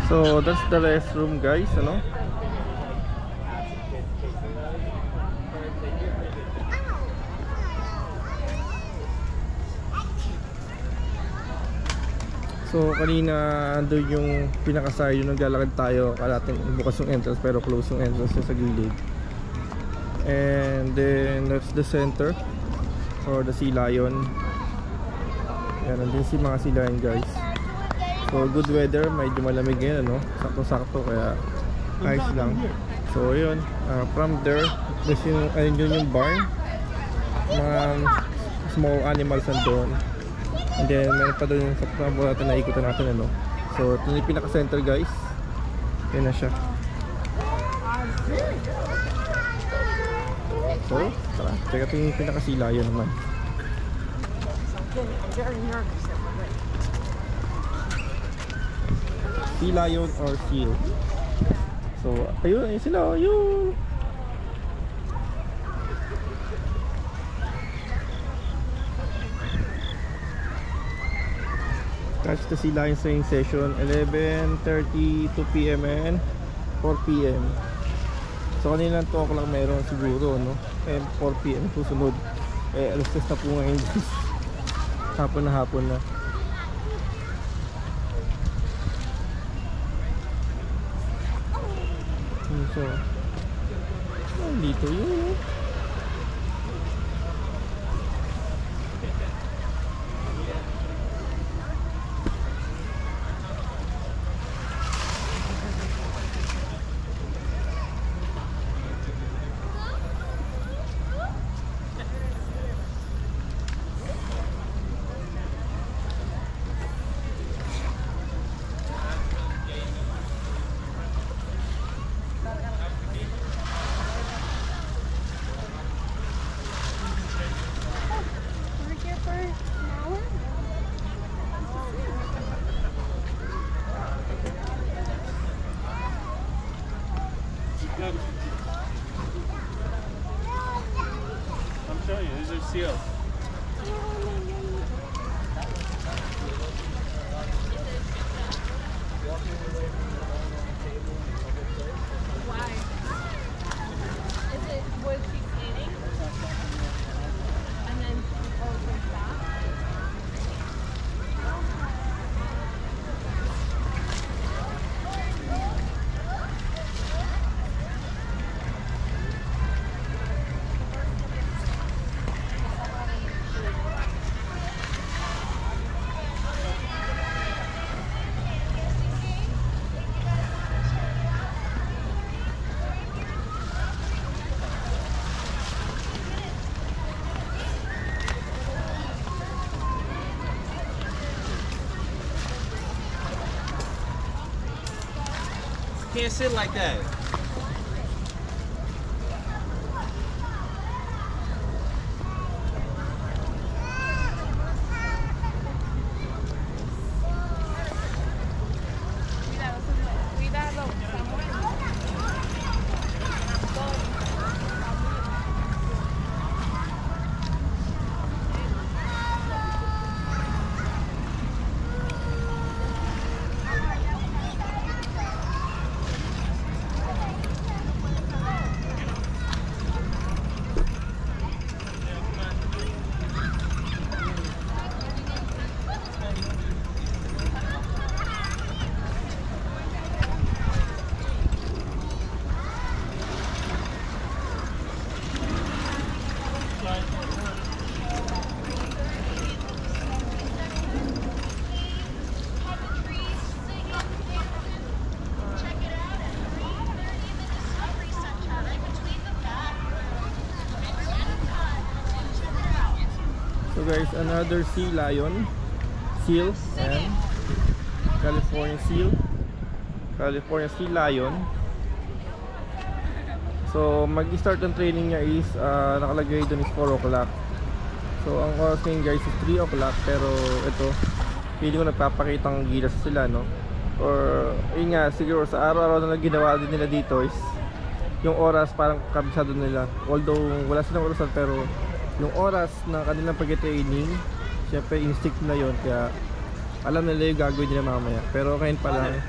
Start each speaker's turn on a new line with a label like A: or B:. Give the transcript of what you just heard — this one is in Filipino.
A: So that's the restroom, guys, ano? So kanina doon yung pinakaside, yung naglalakad tayo, akala natin bukas yung entrance pero close yung entrance sa gilid. And then that's the center or the Sea Lion. Yan, nandun si mga Sea Lion, guys. So good weather, medyo malamig ngayon, ano? Sakto-sakto, kaya ayos lang. So yun, from there, there's yung, ayun yung barn. Mga small animals nandun. And then meron pa doon yung sa prambo natin na ikutan natin, ano. So ito yung pinaka-center, guys. Yan na siya. So tara, check out yung pinaka-Sea Lion naman. Sea Lion or seal. So ayun sila, ayun. Catch the Sea Lion swimming session 11:30 2 PM and 4 PM. So kanina 2 o'clock meron siguro, no? And 4 PM susunod. Alas 10 na po ngayon. Hapon na. So dito yun.
B: I'm showing you, these are seals.
C: Why? Is it what she's eating? And then stop?
B: Can't sit like that.
C: Cuidado,
A: So guys, another Sea Lion, seal, and California Sea Lion. So mag-start ang training niya is nakalagay doon is 4 o'clock. So ang oras ngayon, guys, is 3 o'clock. Pero ito, hindi ko nagpapakitang gilas sila, no? Or yun nga, siguro sa araw-araw na ginawa din nila dito is yung oras parang kabisado nila. Although wala silang orasan, pero yung oras na kanilang pag-training, syempre instinct na yon, kaya alam nila yung gagawin nila mamaya. Pero ngayon pa lang